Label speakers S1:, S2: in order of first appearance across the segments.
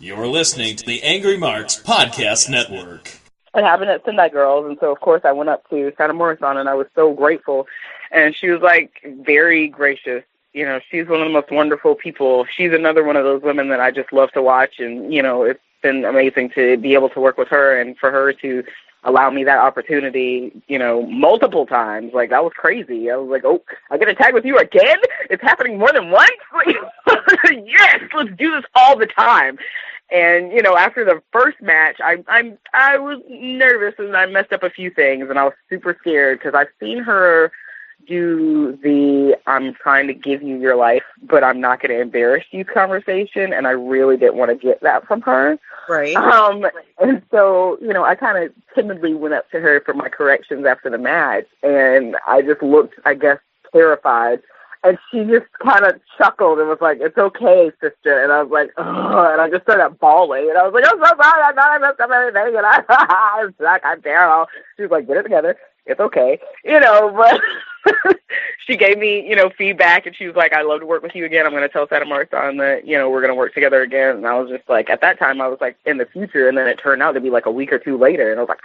S1: You're listening to the Angry Marks Podcast Network.
S2: It happened at Sendai Girls, and so, of course, I went up to Santa Morrison, and I was so grateful. And she was, like, very gracious. You know, she's one of the most wonderful people. She's another one of those women that I just love to watch, and, you know, it's been amazing to be able to work with her and for her to allow me that opportunity, you know, multiple times. Like, that was crazy. I was like, oh, I get to tag with you again? It's happening more than once? Yes, let's do this all the time. And, you know, after the first match, I was nervous and I messed up a few things, and I was super scared because I've seen her do the I'm trying to give you your life, but I'm not going to embarrass you conversation, and I really didn't want to get that from her.
S3: Right.
S2: And so, you know, I kind of timidly went up to her for my corrections after the match, and I just looked, I guess, terrified. And she just kind of chuckled and was like, "It's okay, sister." And I was like, "Oh," and I just started bawling. And I was like, "I'm so sorry. I thought I messed up everything. And I'm stuck. I'm terrible." She was like, "Get it together. It's okay." You know, but she gave me, you know, feedback. And she was like, "I'd love to work with you again. I'm going to tell Santa Marson that, you know, we're going to work together again." And I was just like, at that time, I was like, in the future. And then it turned out to be like a week or two later. And I was like,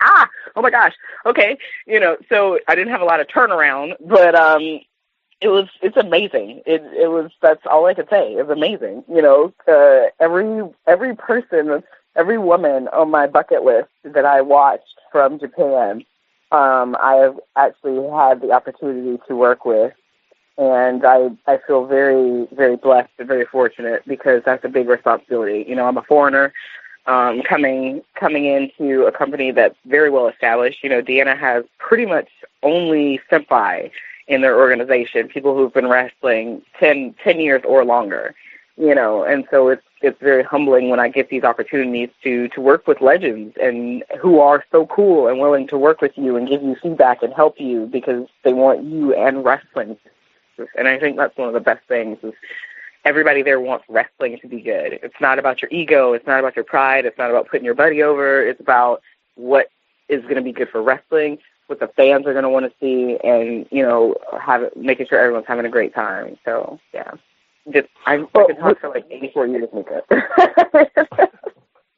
S2: oh my gosh. Okay. You know, so I didn't have a lot of turnaround, but, it's amazing. That's all I could say. It's amazing. You know, every person, every woman on my bucket list that I watched from Japan, I have actually had the opportunity to work with. And I feel very, very blessed and very fortunate because that's a big responsibility. You know, I'm a foreigner, coming into a company that's very well established. You know, Deanna has pretty much only senpai in their organization, people who've been wrestling 10 years or longer, you know, and so it's very humbling when I get these opportunities to work with legends and who are so cool and willing to work with you and give you feedback and help you because they want you and wrestling. And I think that's one of the best things is everybody there wants wrestling to be good. It's not about your ego. It's not about your pride. It's not about putting your buddy over. It's about what is going to be good for wrestling, what the fans are going to want to see, and, you know, making sure everyone's having a great time. So, yeah. I could talk for like 84 years, Mika.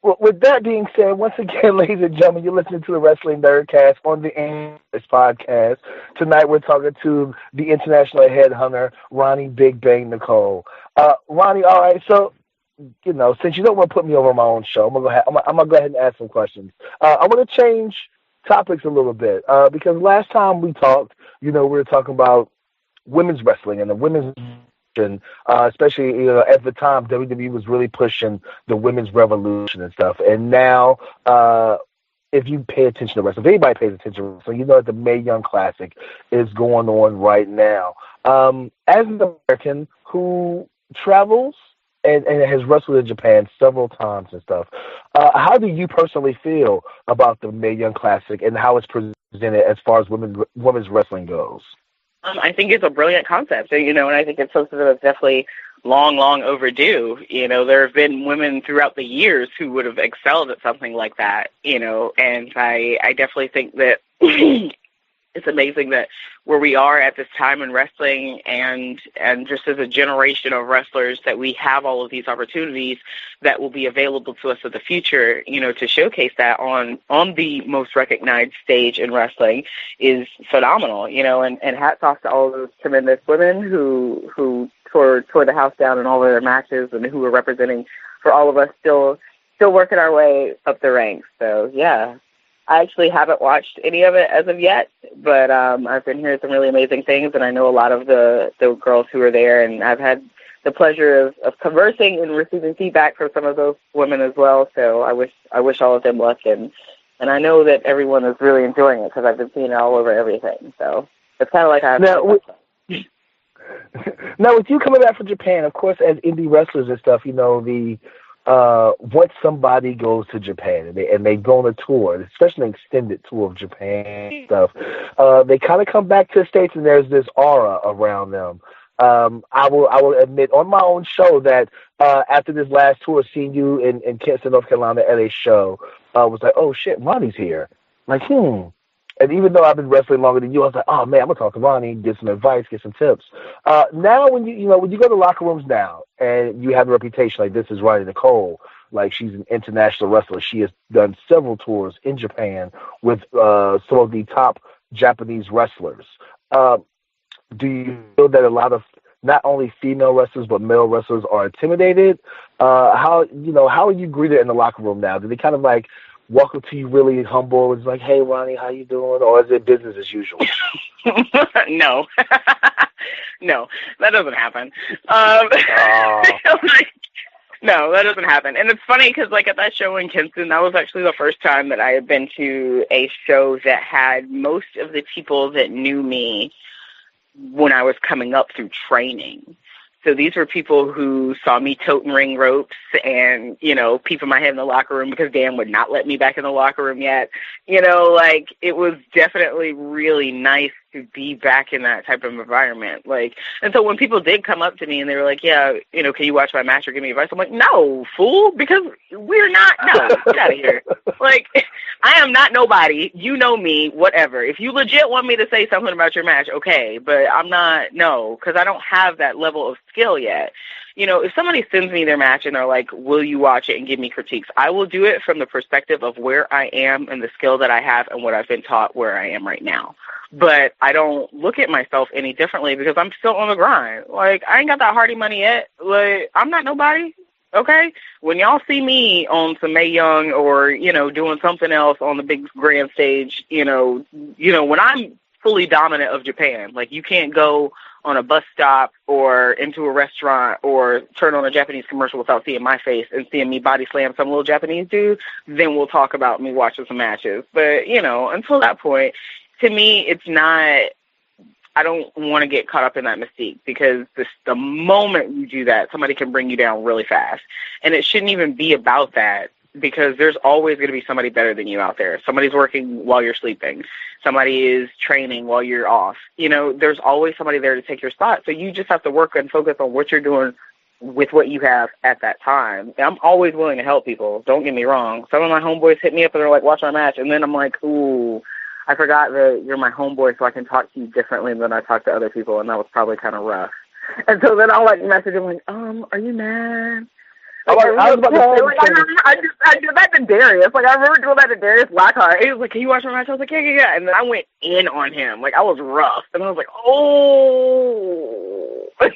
S4: Well, with that being said, once again, ladies and gentlemen, you're listening to the Wrestling Nerdcast on the AngryMarks podcast. Tonight we're talking to the international headhunter, Roni Big Bang Nicole. Roni, all right, so, you know, since you don't want to put me over my own show, I'm gonna go ahead and ask some questions. I want to change topics a little bit because last time we talked, you know, we were talking about women's wrestling and the women's, especially, you know, at the time WWE was really pushing the women's revolution and stuff. And now, if you pay attention to wrestling, if anybody pays attention to wrestling, you know that the Mae Young Classic is going on right now. As an American who travels and has wrestled in Japan several times and stuff, how do you personally feel about the Mae Young Classic and how it's presented as far as women's wrestling goes?
S2: I think it's a brilliant concept, you know, and I think it's something that's definitely long overdue. You know, there have been women throughout the years who would have excelled at something like that, you know, and I definitely think that it's amazing that where we are at this time in wrestling and just as a generation of wrestlers that we have all of these opportunities that will be available to us in the future, you know, to showcase that on the most recognized stage in wrestling is phenomenal, you know, and hats off to all of those tremendous women who tore the house down in all of their matches and who are representing for all of us still working our way up the ranks. So, yeah. I actually haven't watched any of it as of yet, but I've been hearing some really amazing things, and I know a lot of the girls who are there, and I've had the pleasure of conversing and receiving feedback from some of those women as well. So I wish all of them luck, and I know that everyone is really enjoying it because I've been seeing it all over everything. So it's kind of like
S4: Now, with you coming back from Japan, of course, as indie wrestlers and stuff, you know, once somebody goes to Japan and they go on a tour, especially an extended tour of Japan and stuff, they kind of come back to the States and there's this aura around them. I will admit on my own show that after this last tour, seeing you in Kinston, North Carolina at a show, was like, oh shit, Ronnie's here. Like, And even though I've been wrestling longer than you, I was like, oh man, I'm gonna talk to Ronnie, get some advice, get some tips. Now, when when you go to locker rooms now, and you have a reputation like this is Roni Nicole, like she's an international wrestler. She has done several tours in Japan with some of the top Japanese wrestlers. Do you feel that a lot of not only female wrestlers but male wrestlers are intimidated? How are you greeted in the locker room now? Do they kind of like walk up to you really humble? It's like, hey, Ronnie, how you doing? Or is it business as usual?
S2: No. No, that doesn't happen. No, that doesn't happen. And it's funny because, like, at that show in Kinston, that was actually the first time that I had been to a show that had most of the people that knew me when I was coming up through training. So these were people who saw me toting ring ropes and, peeping my head in the locker room because Dan would not let me back in the locker room yet. Like, it was definitely really nice to be back in that type of environment. Like, and so when people did come up to me and they were like, yeah, can you watch my match or give me advice? I'm like, no, fool, because we're not, no, get out of here. Like, I am not nobody. You know me, whatever. If you legit want me to say something about your match, okay, but I'm not, no, because I don't have that level of skill yet. If somebody sends me their match and they're like, will you watch it and give me critiques, I will do it from the perspective of where I am and the skill that I have and what I've been taught where I am right now. But I don't look at myself any differently because I'm still on the grind. Like, I ain't got that Hardy money yet. Like, I'm not nobody. Okay? When y'all see me on some Mae Young or, doing something else on the big grand stage, when I'm fully dominant of Japan, like, you can't go on a bus stop or into a restaurant or turn on a Japanese commercial without seeing my face and seeing me body slam some little Japanese dude, then we'll talk about me watching some matches. But, until that point, to me, it's not, I don't want to get caught up in that mystique because the moment you do that, somebody can bring you down really fast. And it shouldn't even be about that because there's always going to be somebody better than you out there. Somebody's working while you're sleeping. Somebody is training while you're off. There's always somebody there to take your spot. So you just have to work and focus on what you're doing with what you have at that time. And I'm always willing to help people. Don't get me wrong. Some of my homeboys hit me up and they're like, watch my match. And then I'm like, ooh, I forgot that you're my homeboy so I can talk to you differently than I talk to other people. And that was probably kind of rough. And so then I'll like message him like, are you mad? Like, I did that to Darius. Like, I remember doing that to Darius Lockhart. He was like, can you watch my match? I was like, yeah. And then I went in on him. Like, I was rough. And I was like, oh. I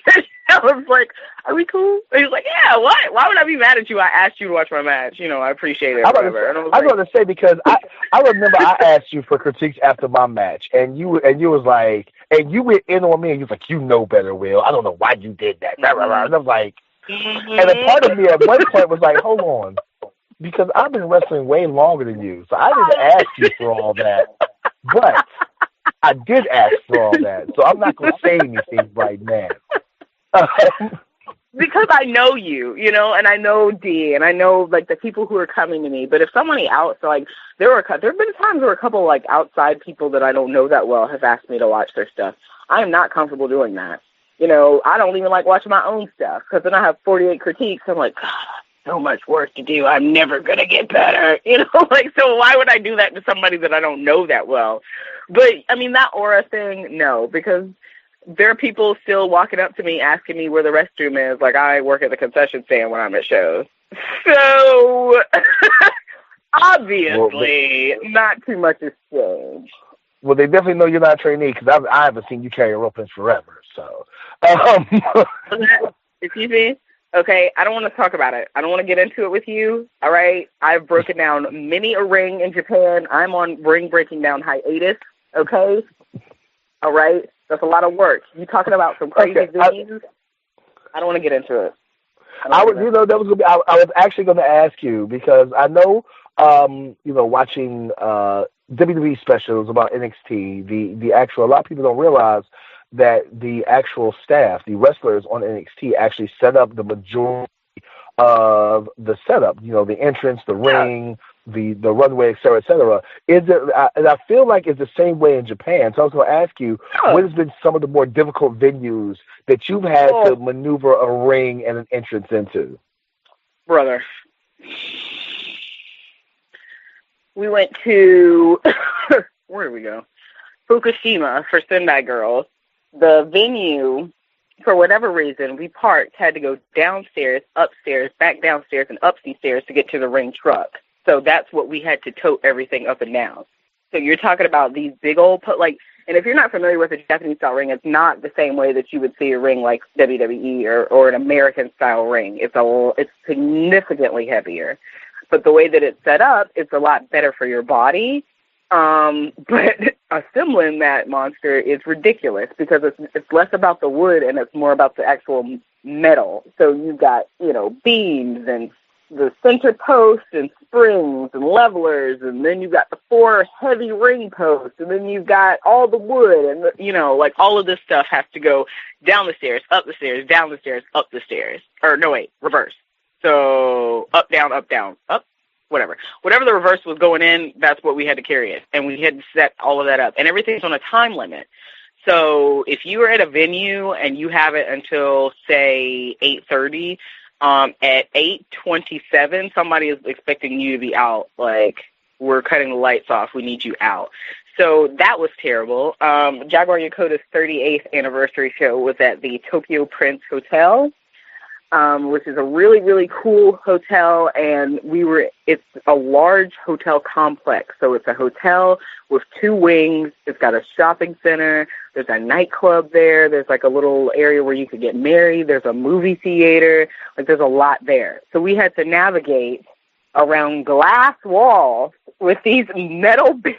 S2: was like, are we cool? And he was like, yeah, what? Why would I be mad at you? I asked you to watch my match. I appreciate it. I was
S4: going to say, because I remember I asked you for critiques after my match. And you was like, and you went in on me. And you was like, you know better, Will. I don't know why you did that. And I was like, and a part of me at one point was like, hold on, because I've been wrestling way longer than you, so I didn't ask you for all that, but I did ask for all that, so I'm not going to say anything right now.
S2: Because I know you, and I know D, and I know, like, the people who are coming to me, but if somebody else, like, there have been times where a couple, like, outside people that I don't know that well have asked me to watch their stuff. I am not comfortable doing that. I don't even like watching my own stuff because then I have 48 critiques. I'm like, God, so much work to do. I'm never going to get better. So why would I do that to somebody that I don't know that well? But, I mean, that aura thing, no, because there are people still walking up to me asking me where the restroom is. Like, I work at the concession stand when I'm at shows. So, obviously, not too much has changed.
S4: Well, they definitely know you're not a trainee because I haven't seen you carry a rope in forever. So,
S2: excuse me. Okay, I don't want to talk about it. I don't want to get into it with you. All right, I've broken down many a ring in Japan. I'm on ring breaking down hiatus. Okay, all right. That's a lot of work. You talking about some crazy venues? I don't want to get into it.
S4: I was actually going to ask you because I know, watching WWE specials about NXT, the actual, a lot of people don't realize that the actual staff, the wrestlers on NXT, actually set up the majority of the setup. The entrance, the ring, the runway, et cetera, et cetera. And I feel like it's the same way in Japan. So I was going to ask you, what has been some of the more difficult venues that you've had to maneuver a ring and an entrance into?
S2: Brother. We went to where did we go? Fukushima for Sendai Girls. The venue, for whatever reason, we parked, had to go downstairs, upstairs, back downstairs, and up the stairs to get to the ring truck. So that's what we had to tote everything up and down. So you're talking about these big old, and if you're not familiar with a Japanese-style ring, it's not the same way that you would see a ring like WWE or an American-style ring. It's significantly heavier. But the way that it's set up, it's a lot better for your body. But assembling that monster is ridiculous because it's less about the wood and it's more about the actual metal. So you've got, beams and the center posts and springs and levelers, and then you've got the 4 heavy ring posts, and then you've got all the wood, and, all of this stuff has to go down the stairs, up the stairs, down the stairs, up the stairs. Or, no, wait, reverse. So up, down, up, whatever. Whatever the reverse was going in, that's what we had to carry it, and we had to set all of that up. And everything's on a time limit. So if you are at a venue and you have it until, say, 8:30, at 8:27, somebody is expecting you to be out. Like, we're cutting the lights off. We need you out. So that was terrible. Jaguar Yakota's 38th anniversary show was at the Tokyo Prince Hotel, which is a really, really cool hotel. And it's a large hotel complex. So it's a hotel with 2 wings. It's got a shopping center. There's a nightclub there. There's like a little area where you could get married. There's a movie theater. Like, there's a lot there. So we had to navigate around glass walls with these metal beams.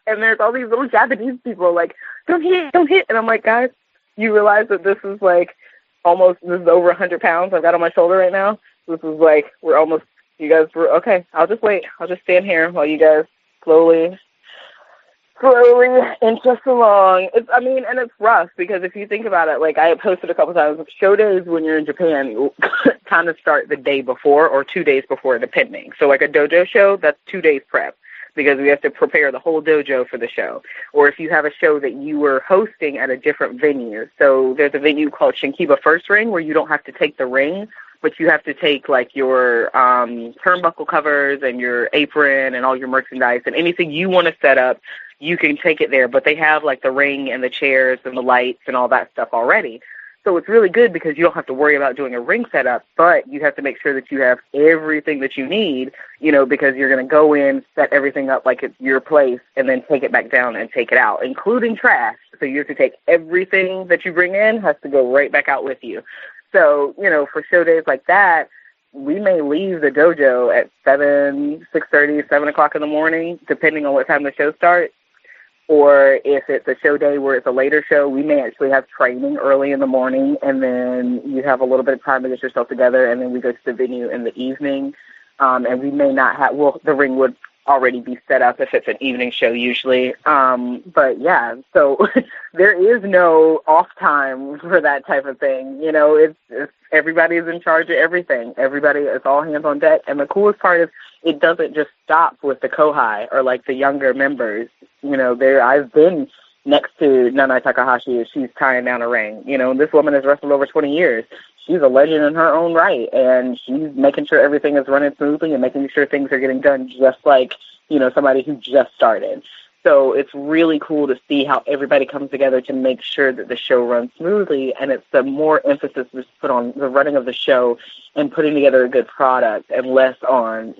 S2: And there's all these little Japanese people like, don't hit. And I'm like, guys, you realize that this is like this is over 100 pounds I've got on my shoulder right now. This is like, okay, I'll just wait. I'll just stand here while you guys slowly inch us along. And it's rough because if you think about it, like I had posted a couple times, show days when you're in Japan kind of start the day before or 2 days before, depending. So like a dojo show, that's 2 days prep because we have to prepare the whole dojo for the show. Or if you have a show that you were hosting at a different venue. So there's a venue called Shinkiba First Ring where you don't have to take the ring, but you have to take like your turnbuckle covers and your apron and all your merchandise and anything you want to set up, you can take it there. But they have like the ring and the chairs and the lights and all that stuff already. So it's really good because you don't have to worry about doing a ring setup, but you have to make sure that you have everything that you need, because you're going to go in, set everything up like it's your place, and then take it back down and take it out, including trash. So you have to take everything that you bring in has to go right back out with you. So, for show days like that, we may leave the dojo at 6:30, 7 o'clock in the morning, depending on what time the show starts. Or if it's a show day where it's a later show, we may actually have training early in the morning, and then you have a little bit of time to get yourself together, and then we go to the venue in the evening. And we may not have, the ring would already be set up if it's an evening show usually. But yeah, so there is no off time for that type of thing. It's everybody is in charge of everything. Everybody is all hands on deck. And the coolest part is it doesn't just stop with the Kohai or like the younger members. I've been next to Nanai Takahashi as she's tying down a ring. This woman has wrestled over 20 years. She's a legend in her own right, and she's making sure everything is running smoothly and making sure things are getting done just like, somebody who just started. So it's really cool to see how everybody comes together to make sure that the show runs smoothly, and it's the more emphasis is put on the running of the show and putting together a good product and less on,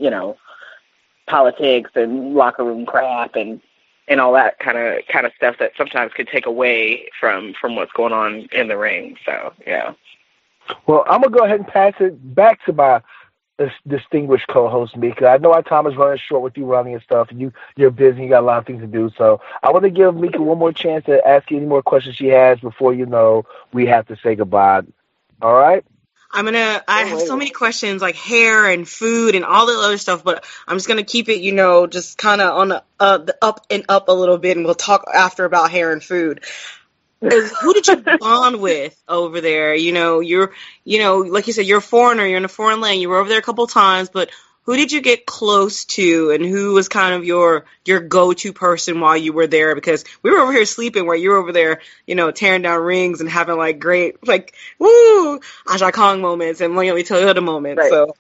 S2: politics and locker room crap and all that kind of stuff that sometimes could take away from what's going on in the ring. So, yeah.
S4: Well, I'm going to go ahead and pass it back to my distinguished co-host, Mika. I know our time is running short with you running and stuff, and you're busy, you got a lot of things to do. So I want to give Mika one more chance to ask you any more questions she has before we have to say goodbye. All right?
S3: I have so many questions like hair and food and all the other stuff, but I'm just going to keep it, just kind of on the up and up a little bit, and we'll talk after about hair and food. Who did you bond with over there? You're like you said, you're a foreigner, you're in a foreign land, you were over there a couple times, but who did you get close to, and who was kind of your go-to person while you were there? Because we were over here sleeping where you were over there, tearing down rings and having like great, like, woo, Aja Kong moments and Moyoli Toyota moments. Right. So.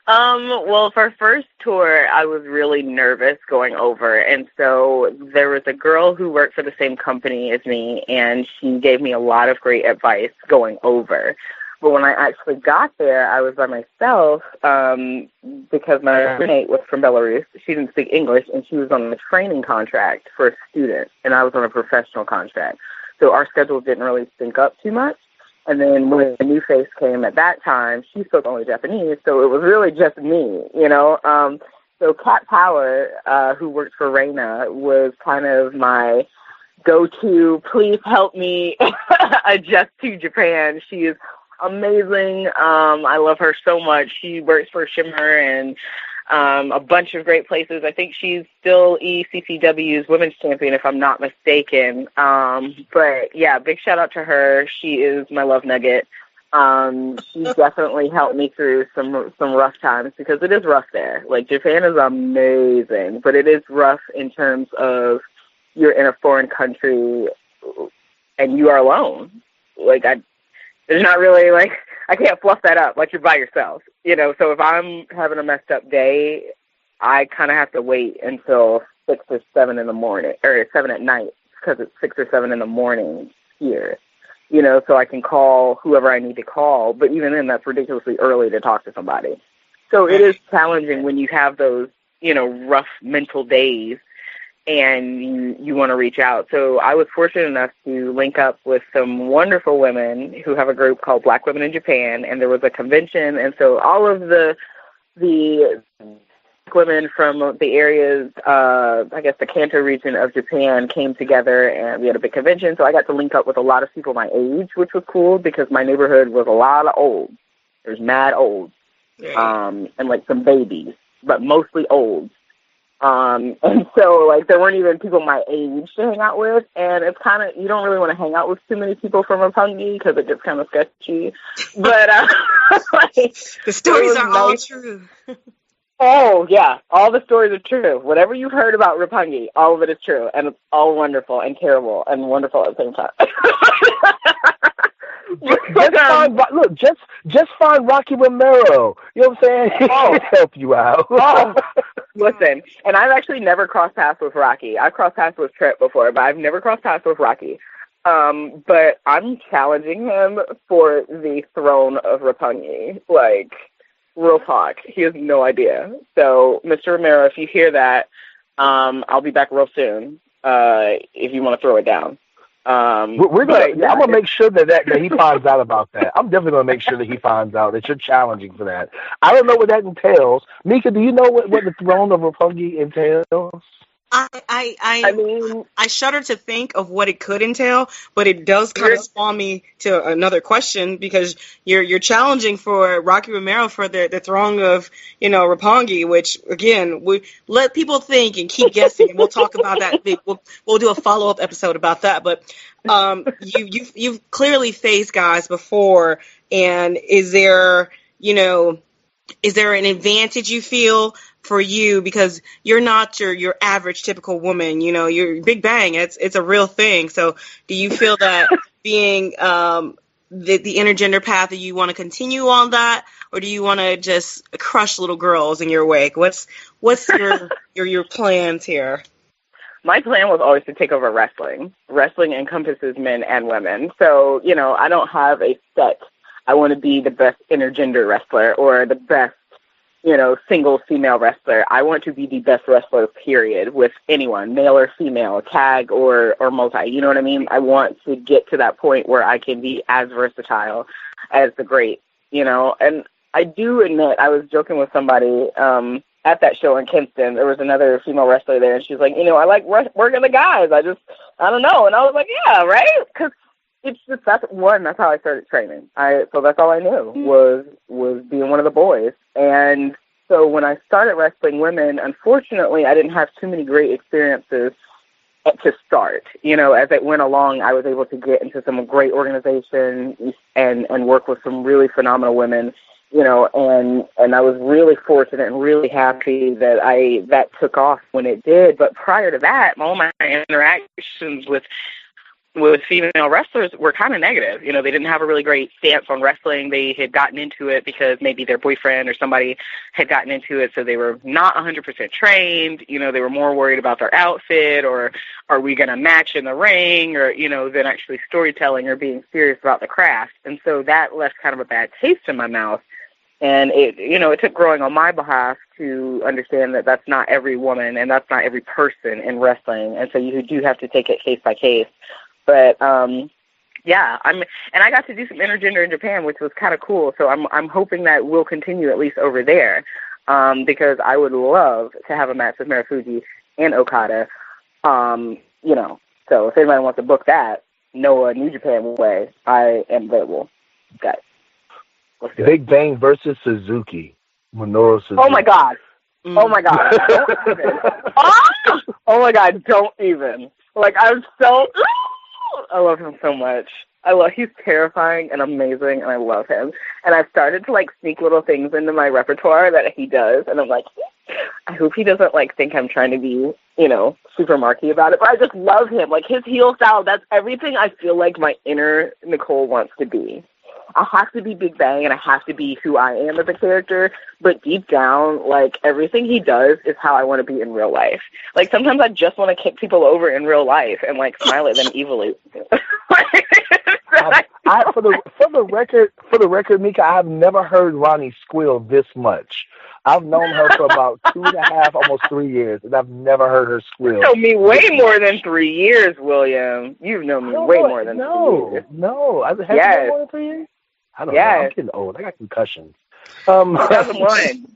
S2: Well, for first tour, I was really nervous going over. And so there was a girl who worked for the same company as me, and she gave me a lot of great advice going over. But when I actually got there, I was by myself because my roommate was from Belarus. She didn't speak English, and she was on a training contract for a student, and I was on a professional contract. So our schedules didn't really sync up too much. And then when the new face came at that time, she spoke only Japanese, so it was really just me, you know. So Kat Power, who worked for Reina, was kind of my go-to, please help me adjust to Japan. She is amazing. I love her so much. She works for Shimmer and a bunch of great places. I think she's still ECCW's women's champion, if I'm not mistaken. But yeah, big shout out to her. She is my love nugget. She definitely helped me through some rough times, because it is rough there. Like, Japan is amazing, but it is rough in terms of you're in a foreign country and you are alone. Like, there's not really, like, I can't fluff that up. Like, you're by yourself, you know. So if I'm having a messed up day, I kind of have to wait until 6 or 7 in the morning, or 7 at night, because it's 6 or 7 in the morning here, you know, so I can call whoever I need to call. But even then, that's ridiculously early to talk to somebody. So it is challenging when you have those, you know, rough mental days and you want to reach out. So I was fortunate enough to link up with some wonderful women who have a group called Black Women in Japan, and there was a convention, and so all of the women from the areas, I guess the Kanto region of Japan, came together, and we had a big convention. So I got to link up with a lot of people my age, which was cool, because my neighborhood was a lot of olds. There's mad olds, and like some babies, but mostly olds. And so, like, there weren't even people my age to hang out with, and it's kind of, you don't really want to hang out with too many people from Roppongi because it gets kind of sketchy. But like,
S3: the stories are all true.
S2: Oh, yeah, all the stories are true. Whatever you've heard about Roppongi, all of it is true, and it's all wonderful and terrible and wonderful at the same time.
S4: Just find Rocky Romero. You know what I'm saying? He can help you out.
S2: Listen, and I've actually never crossed paths with Rocky. I've crossed paths with Trip before, but I've never crossed paths with Rocky. But I'm challenging him for the throne of Roppongi. Like, real talk. He has no idea. So, Mr. Romero, if you hear that, I'll be back real soon if you want to throw it down.
S4: I'm gonna make sure that he finds out about that. I'm definitely gonna make sure that he finds out that you're challenging for that. I don't know what that entails. Mika, do you know what the throne of Roppongi entails?
S3: I shudder to think of what it could entail, but it does kind of spawn me to another question, because you're challenging for Rocky Romero for the throne of, you know, Roppongi, which, again, we let people think and keep guessing, and we'll talk about that. We'll do a follow-up episode about that. But you've clearly faced guys before, and is there an advantage you feel for you, because you're not your average typical woman, you know, you're Big Bang, it's a real thing. So do you feel that being the intergender path, that you want to continue on that, or do you want to just crush little girls in your wake? What's your plans here?
S2: My plan was always to take over wrestling. Wrestling encompasses men and women. So, you know, I don't have a set, I want to be the best intergender wrestler or the best, you know, single female wrestler. I want to be the best wrestler, period, with anyone, male or female, tag or multi. You know what I mean? I want to get to that point where I can be as versatile as the great, you know. And I do admit, I was joking with somebody at that show in Kinston. There was another female wrestler there, and she's like, you know, I like working the guys. I don't know. And I was like, yeah, right? Because it's just, that's how I started training. So that's all I knew was being one of the boys. And so when I started wrestling women, unfortunately, I didn't have too many great experiences to start. You know, as it went along, I was able to get into some great organizations and work with some really phenomenal women, you know, and I was really fortunate and really happy that took off when it did. But prior to that, all my interactions with with female wrestlers were kind of negative. You know, they didn't have a really great stance on wrestling. They had gotten into it because maybe their boyfriend or somebody had gotten into it, so they were not 100% trained. You know, they were more worried about their outfit or are we going to match in the ring or, you know, than actually storytelling or being serious about the craft. And so that left kind of a bad taste in my mouth. And it, you know, it took growing on my behalf to understand that that's not every woman and that's not every person in wrestling. And so you do have to take it case by case. But yeah, and I got to do some intergender in Japan, which was kind of cool. So I'm hoping that will continue at least over there, because I would love to have a match with Marufuji and Okada. You know, so if anybody wants to book that, Noah New Japan way, I am available. Got it.
S4: Big Bang versus Suzuki. Minoru Suzuki.
S2: Oh my God. Oh my God. Don't even. Oh my God. Don't even. Like, I'm so. I love him so much. He's terrifying and amazing, and I love him. And I've started to, like, sneak little things into my repertoire that he does, and I'm like, I hope he doesn't, like, think I'm trying to be, you know, super marky about it, but I just love him. Like, his heel style, that's everything I feel like my inner Nicole wants to be. I have to be Big Bang, and I have to be who I am as a character, but deep down, like, everything he does is how I want to be in real life. Like, sometimes I just want to kick people over in real life and, like, smile at them evilly.
S4: For the record, Mika, I've never heard Roni squeal this much. I've known her for about 2.5, almost 3 years, and I've never heard her squeal.
S2: You know me way more than 3 years, William. You've known me way more than 3 years.
S4: No. Have you known more than 3 years? I don't know. I'm getting old. I got concussions.
S2: 2001.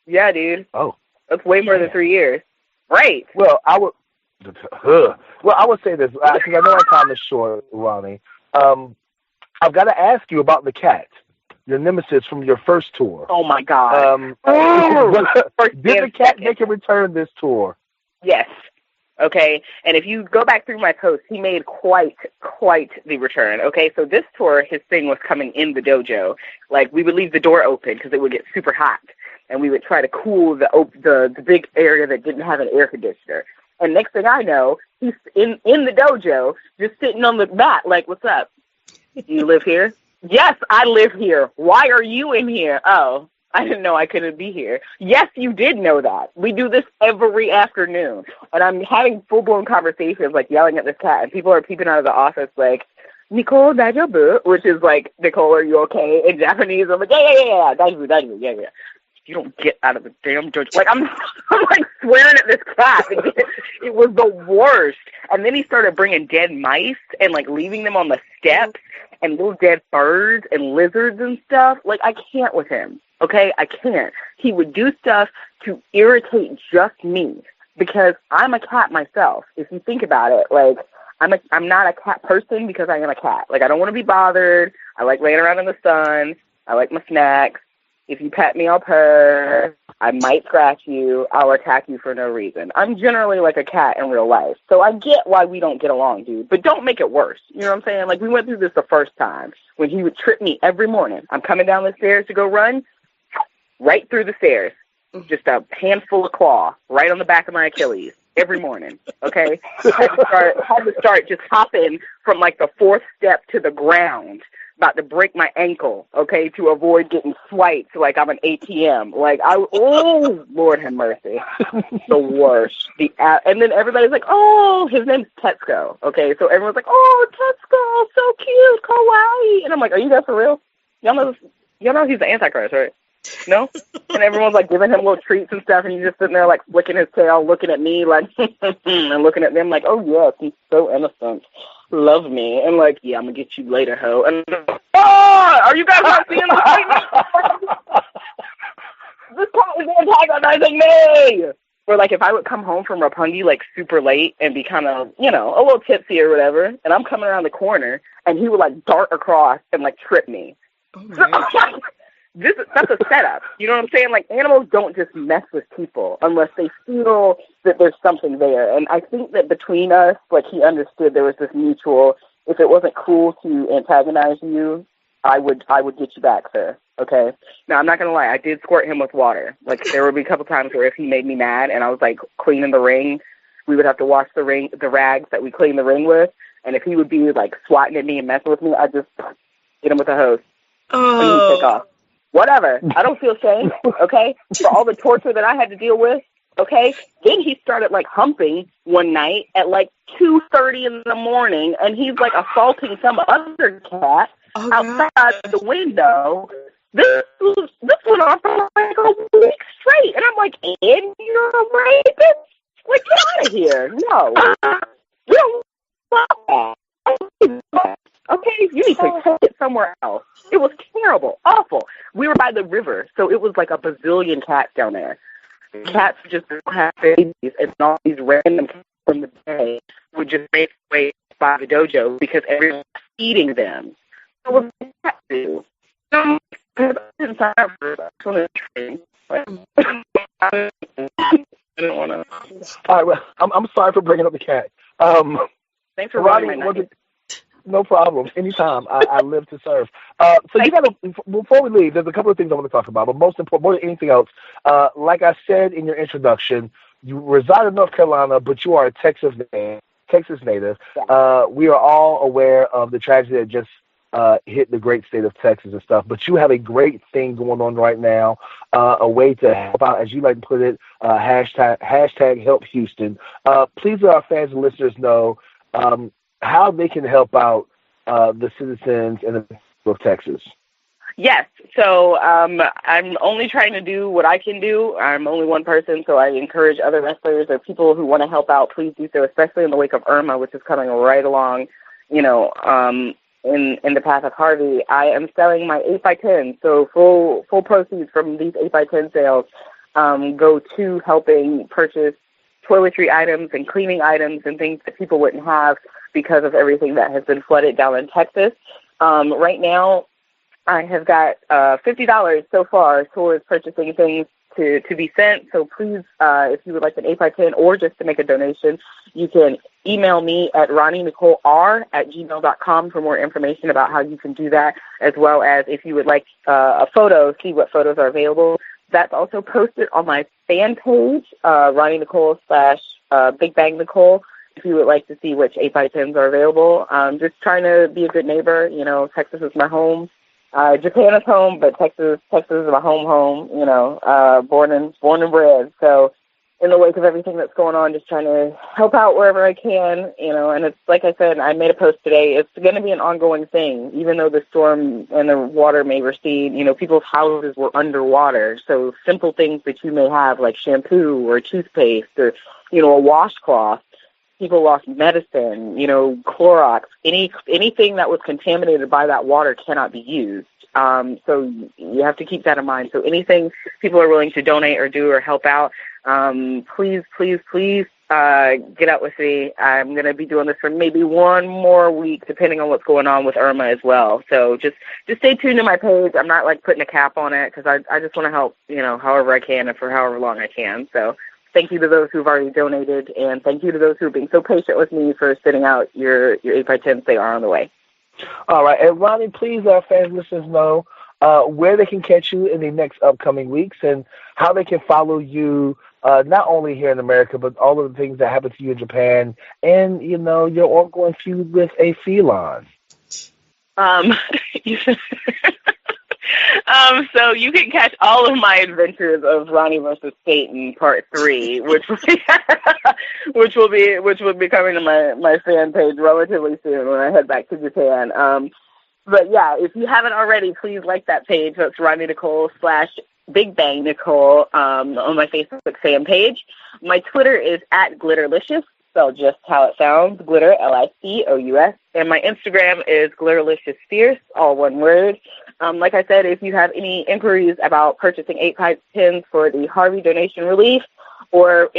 S2: Yeah, dude.
S4: Oh.
S2: That's way more than 3 years. Right.
S4: Well, I would say this, because I know our time is short, Roni. I've got to ask you about the cat, your nemesis from your first tour.
S2: Oh, my God.
S4: Did the cat make a return this tour?
S2: Yes. Okay, and if you go back through my post, he made quite the return. Okay, so this tour, his thing was coming in the dojo. Like, we would leave the door open because it would get super hot, and we would try to cool the big area that didn't have an air conditioner. And next thing I know, he's in the dojo, just sitting on the mat, like, what's up? You live here? Yes, I live here. Why are you in here? Oh, I didn't know I couldn't be here. Yes, you did know that. We do this every afternoon. And I'm having full-blown conversations, like, yelling at this cat, and people are peeping out of the office, like, Nicole, daijoubu? Which is like, Nicole, are you okay? In Japanese, I'm like, yeah, daijoubu, yeah. You don't get out of the damn dojo. Like, I'm like swearing at this cat. It was the worst. And then he started bringing dead mice and, like, leaving them on the steps and little dead birds and lizards and stuff. Like, I can't with him. Okay, I can't. He would do stuff to irritate just me because I'm a cat myself. If you think about it, like, I'm not a cat person because I am a cat. Like, I don't want to be bothered. I like laying around in the sun. I like my snacks. If you pet me, I'll purr. I might scratch you. I'll attack you for no reason. I'm generally like a cat in real life. So I get why we don't get along, dude. But don't make it worse. You know what I'm saying? Like, we went through this the first time when he would trip me every morning. I'm coming down the stairs to go run. Right through the stairs, just a handful of claw right on the back of my Achilles every morning. Okay, had to start just hopping from, like, the 4th step to the ground, about to break my ankle. Okay, to avoid getting swiped like I'm an ATM. Like, oh, Lord have mercy, the worst. And then everybody's like, oh, his name's Tetsuko. Okay, so everyone's like, oh, Tetsuko, so cute, kawaii, and I'm like, are you guys for real? Y'all know he's the Antichrist, right? No? And everyone's, like, giving him little treats and stuff, and he's just sitting there, like, flicking his tail, looking at me, like, and looking at them, like, oh, yes, he's so innocent. Love me. And, like, yeah, I'm going to get you later, ho. And, oh, are you guys not seeing this? This cat is antagonizing me! Or, like, if I would come home from Roppongi, like, super late and be kind of, you know, a little tipsy or whatever, and I'm coming around the corner, and he would, like, dart across and, like, trip me. Oh, that's a setup. You know what I'm saying? Like, animals don't just mess with people unless they feel that there's something there. And I think that between us, like, he understood there was this mutual, if it wasn't cool to antagonize you, I would get you back, sir. Okay? Now, I'm not going to lie. I did squirt him with water. Like, there would be a couple times where if he made me mad and I was, like, cleaning the ring, we would have to wash the rags that we clean the ring with. And if he would be like swatting at me and messing with me, I'd just hit him with a hose. And he'd take off. Whatever. I don't feel shame, okay, for all the torture that I had to deal with, okay? Then he started, like, humping one night at, like, 2:30 in the morning, and he's, like, assaulting some other cat outside the window. This went on for, like, a week straight. And I'm like, and you're a rapist? Like, get out of here. No. We don't want that. Okay, you need to take it somewhere else. It was terrible, awful. We were by the river, so it was like a bazillion cats down there. Cats just have babies, and all these random cats from the day would just make their way by the dojo because everyone's feeding them. So what did cat do? I didn't sign up for that. I didn't want to.
S4: All right, well, I'm sorry for bringing up the cat.
S2: Thanks for running my night.
S4: No problem. Anytime. I live to serve. So you got to, before we leave, there's a couple of things I want to talk about, but most important, more than anything else, like I said in your introduction, you reside in North Carolina, but you are a Texas native. We are all aware of the tragedy that just hit the great state of Texas and stuff, but you have a great thing going on right now, a way to help out, as you like to put it, hashtag help Houston. Please let our fans and listeners know how they can help out the citizens in the of Texas.
S2: Yes. So I'm only trying to do what I can do. I'm only one person, so I encourage other wrestlers or people who want to help out, please do so, especially in the wake of Irma, which is coming right along, in the path of Harvey. I am selling my 8x10, so full proceeds from these 8x10 sales go to helping purchase toiletry items and cleaning items and things that people wouldn't have because of everything that has been flooded down in Texas. Right now, I have got $50 so far towards purchasing things to be sent. So please, if you would like an 8x10 or just to make a donation, you can email me at RoniNicoleR@gmail.com for more information about how you can do that, as well as if you would like a photo, see what photos are available. That's also posted on my fan page, Roni Nicole / Big Bang Nicole, if you would like to see which 8x10s are available. Just trying to be a good neighbor. Texas is my home. Japan is home, but Texas is my home, born and bred. So in the wake of everything that's going on, just trying to help out wherever I can, and it's like I said, I made a post today, it's going to be an ongoing thing, even though the storm and the water may recede, people's houses were underwater. So simple things that you may have, like shampoo or toothpaste or, a washcloth, people lost medicine, Clorox, anything that was contaminated by that water cannot be used. So you have to keep that in mind. So anything people are willing to donate or do or help out, please get out with me. I'm going to be doing this for maybe one more week, depending on what's going on with Irma as well. So just stay tuned to my page. I'm not like putting a cap on it because I just want to help, however I can and for however long I can. So thank you to those who've already donated, and thank you to those who've been so patient with me for sitting out your 8x10s. They are on the way.
S4: All right. And Roni, please let our fans listeners know where they can catch you in the next upcoming weeks and how they can follow you, not only here in America, but all of the things that happen to you in Japan and, your ongoing feud with a feline.
S2: So you can catch all of my adventures of Roni versus Satan Part 3, which will be coming to my fan page relatively soon when I head back to Japan. But yeah, if you haven't already, please like that page. That's Roni Nicole / Big Bang Nicole on my Facebook fan page. My Twitter is @Glitterlicious, spelled just how it sounds, glitter, LICOUS. And my Instagram is GlitterLiciousFierce, all one word. Like I said, if you have any inquiries about purchasing 8x10s for the Harvey donation relief or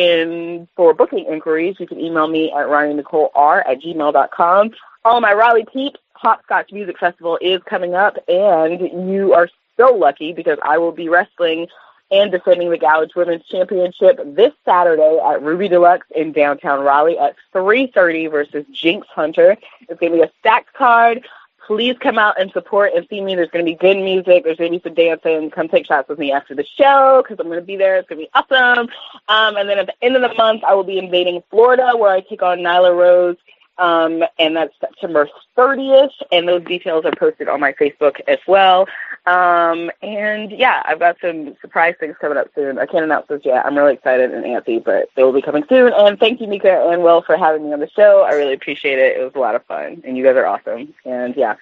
S2: for booking inquiries, you can email me at RoniNicoleR@gmail.com. All my Raleigh peeps, Hopscotch Music Festival is coming up, and you are so lucky because I will be wrestling and defending the Gallage Women's Championship this Saturday at Ruby Deluxe in downtown Raleigh at 3:30 versus Jinx Hunter. It's going to be a stacked card. Please come out and support and see me. There's going to be good music. There's going to be some dancing. Come take shots with me after the show because I'm going to be there. It's going to be awesome. And then at the end of the month, I will be invading Florida where I take on Nyla Rose and that's September 30th, and those details are posted on my Facebook as well. And yeah, I've got some surprise things coming up soon. I can't announce those yet. I'm really excited and antsy, but they will be coming soon. And thank you, Mika and Will, for having me on the show. I really appreciate it. It was a lot of fun, and you guys are awesome. And yeah,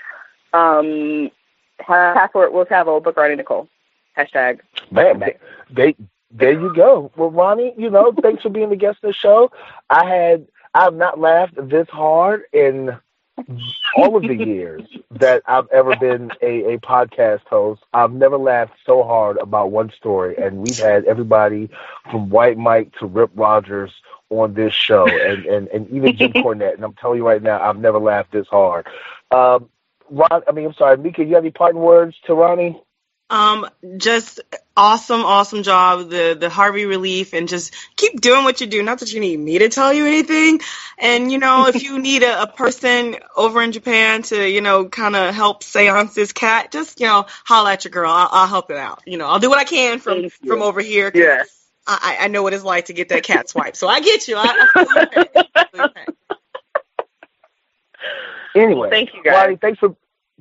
S2: passport will travel, book Roni Nicole. Hashtag.
S4: Man, there you go. Well, Roni, thanks for being the guest of the show. I've not laughed this hard in all of the years that I've ever been a podcast host. I've never laughed so hard about one story, and we've had everybody from White Mike to Rip Rogers on this show, and even Jim Cornette. And I'm telling you right now, I've never laughed this hard. Mika, you have any parting words to Roni?
S3: Just awesome job, the Harvey relief, and just keep doing what you do. Not that you need me to tell you anything. And, if you need a person over in Japan to, kind of help seance this cat, just, holla at your girl. I'll help it out. I'll do what I can from over here.
S2: Yeah.
S3: I know what it's like to get that cat swipe. So I get you. I feel your pain.
S4: Anyway,
S2: thank you, guys.
S4: Ronnie,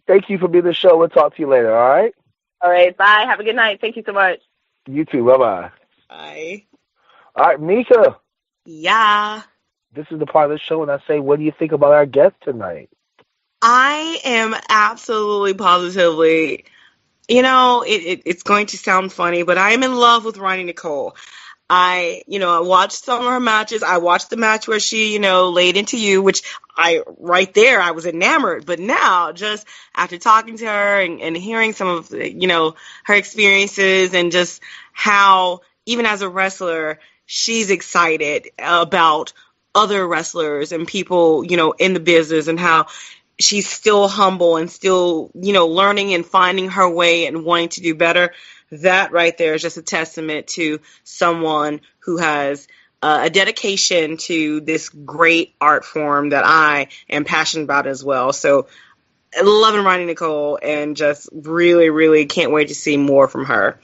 S4: thank you for being on the show. We'll talk to you later, all right?
S2: All right, bye. Have a good night. Thank you so much.
S4: You too. Bye-bye.
S3: Bye.
S4: All right, Mika.
S3: Yeah.
S4: This is the part of the show when I say, what do you think about our guest tonight?
S3: I am absolutely positively, it's going to sound funny, but I am in love with Roni Nicole. I watched some of her matches. I watched the match where she, laid into you, which I was enamored. But now, just after talking to her and hearing some of, her experiences and just how, even as a wrestler, she's excited about other wrestlers and people, in the business, and how she's still humble and still, learning and finding her way and wanting to do better. That right there is just a testament to someone who has a dedication to this great art form that I am passionate about as well. So loving Roni Nicole, and just really, really can't wait to see more from her.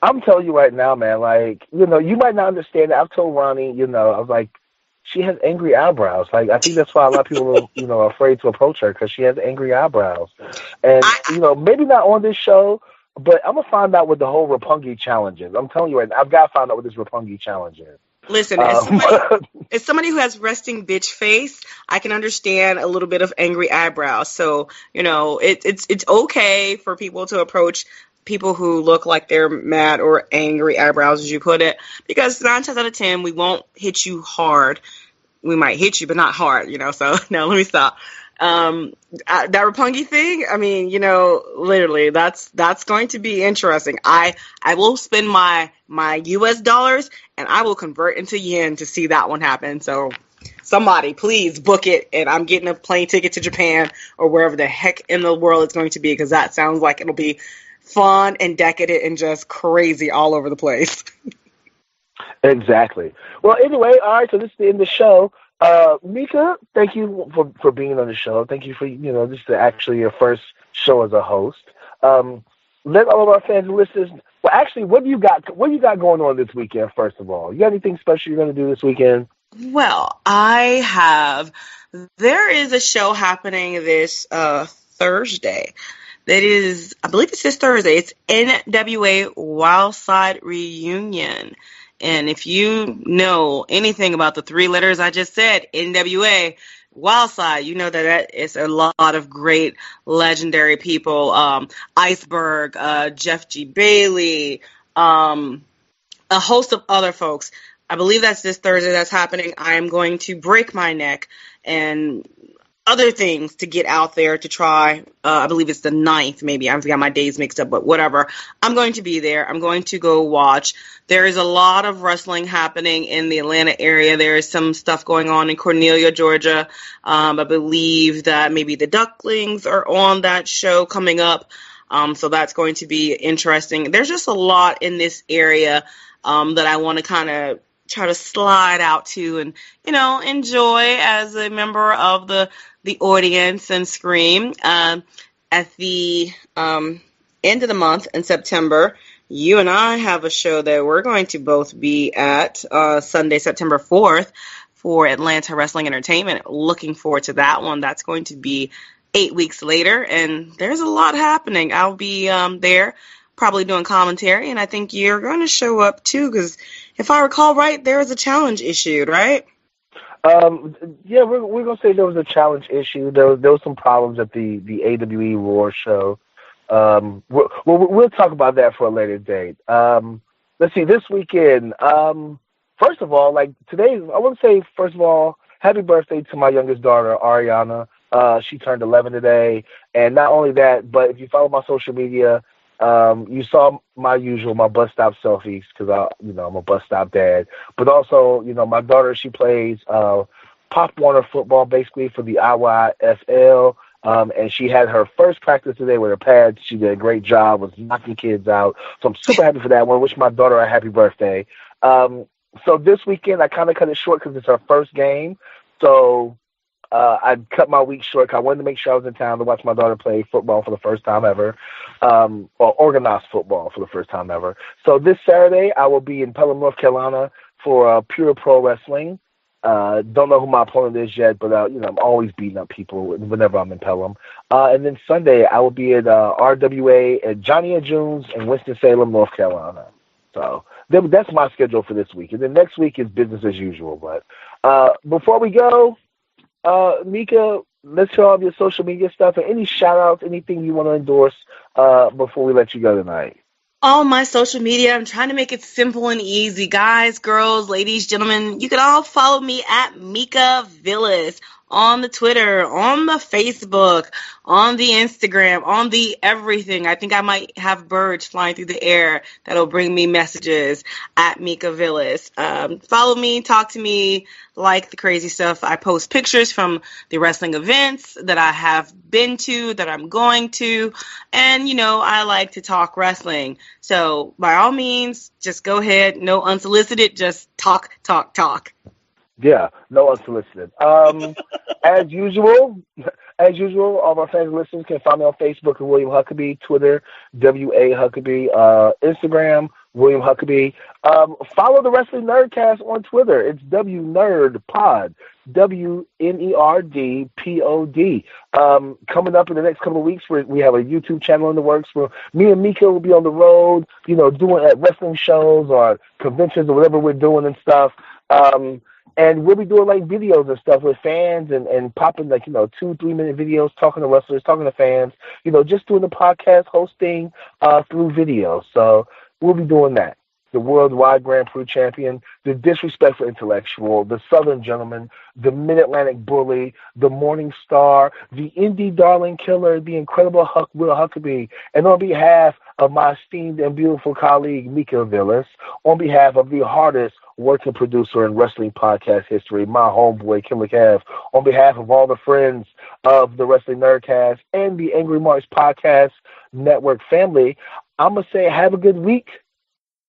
S4: I'm telling you right now, man, you might not understand it. I've told Roni, I was like, she has angry eyebrows. I think that's why a lot of people are afraid to approach her, because she has angry eyebrows. And, maybe not on this show, but I'm going to find out what the whole Roppongi challenge is. I'm telling you right now, I've got to find out what this Roppongi challenge is.
S3: Listen, as somebody who has resting bitch face, I can understand a little bit of angry eyebrows. So, it's okay for people to approach people who look like they're mad or angry eyebrows, as you put it, because 9 times out of 10, we won't hit you hard. We might hit you, but not hard, so now let me stop. That Roppongi thing, literally that's going to be interesting. I will spend my US dollars and I will convert into yen to see that one happen. So somebody please book it, and I'm getting a plane ticket to Japan or wherever the heck in the world it's going to be, because that sounds like it'll be fun and decadent and just crazy all over the place.
S4: Exactly. Well, anyway, all right, so this is the end of the show. Mika, thank you for being on the show. Thank you for, this is actually your first show as a host. Let all of our fans and listeners, well, actually, what do you got going on this weekend, first of all? You got anything special you're going to do this weekend?
S3: Well, there is a show happening this Thursday. That is, I believe it's this Thursday. It's NWA Wildside Reunion. And if you know anything about the 3 letters I just said, NWA, Wildside, you know that is a lot of great legendary people. Iceberg, Jeff G. Bailey, a host of other folks. I believe that's this Thursday that's happening. I am going to break my neck and other things to get out there to try. I believe it's the 9th, maybe. I've got my days mixed up, but whatever. I'm going to be there. I'm going to go watch. There is a lot of wrestling happening in the Atlanta area. There is some stuff going on in Cornelia, Georgia. I believe that maybe the Ducklings are on that show coming up. So that's going to be interesting. There's just a lot in this area that I want to kind of try to slide out to and, enjoy as a member of the audience and scream. At the end of the month in September, you and I have a show that we're going to both be at Sunday, September 4th for Atlanta Wrestling Entertainment. Looking forward to that one. That's going to be 8 weeks later, and there's a lot happening. I'll be there probably doing commentary, and I think you're going to show up too, because if I recall right, there was a challenge issued, right?
S4: Yeah, we're gonna say there was a challenge issue. There was some problems at the AWE Roar show. We'll talk about that for a later date. Let's see, this weekend. First of all, like today, I want to say first of all, happy birthday to my youngest daughter, Ariana. She turned 11 today, and not only that, but if you follow my social media, you saw my bus stop selfies because I'm a bus stop dad. But also, my daughter, she plays Pop Warner football basically for the IYFL. And she had her first practice today with her pads. She did a great job, was knocking kids out. So I'm super happy for that. I want to wish my daughter a happy birthday. So this weekend, I kind of cut it short because it's her first game. So I cut my week short because I wanted to make sure I was in town to watch my daughter play football for the first time ever, or organized football for the first time ever. So this Saturday, I will be in Pelham, North Carolina for Pure Pro Wrestling. Don't know who my opponent is yet, but I'm always beating up people whenever I'm in Pelham. And then Sunday, I will be at RWA at Johnny and June's in Winston-Salem, North Carolina. So that's my schedule for this week. And then next week is business as usual. But before we go, Mika, let's show off your social media stuff and any shout-outs, anything you want to endorse before we let you go tonight.
S3: All my social media, I'm trying to make it simple and easy. Guys, girls, ladies, gentlemen, you can all follow me at Mika Villas on the Twitter, on the Facebook, on the Instagram, on the everything. I think I might have birds flying through the air that'll bring me messages at Mika Villas. Follow me, talk to me, like the crazy stuff. I post pictures from the wrestling events that I have been to, that I'm going to, and, I like to talk wrestling. So by all means, just go ahead. No unsolicited, just talk.
S4: Yeah, no unsolicited. As usual, all of our fans and listeners can find me on Facebook at William Huckabee, Twitter, W.A. Huckabee, Instagram, William Huckabee. Follow the Wrestling Nerdcast on Twitter. It's WNerdPod, WNERDPOD. Coming up in the next couple of weeks, we have a YouTube channel in the works where me and Mika will be on the road, doing at wrestling shows or conventions or whatever we're doing and stuff. And we'll be doing like videos and stuff with fans and popping 2-3 minute videos, talking to wrestlers, talking to fans, just doing the podcast hosting through video. So we'll be doing that. The Worldwide Grand Prix champion, the disrespectful intellectual, the Southern gentleman, the Mid-Atlantic bully, the Morning Star, the indie darling killer, the incredible Will Huckabee, and on behalf of my esteemed and beautiful colleague, Mika Villas, on behalf of the hardest working producer in wrestling podcast history, my homeboy, Kim McCav, on behalf of all the friends of the Wrestling Nerdcast and the Angry Marks Podcast Network family, I'm going to say have a good week.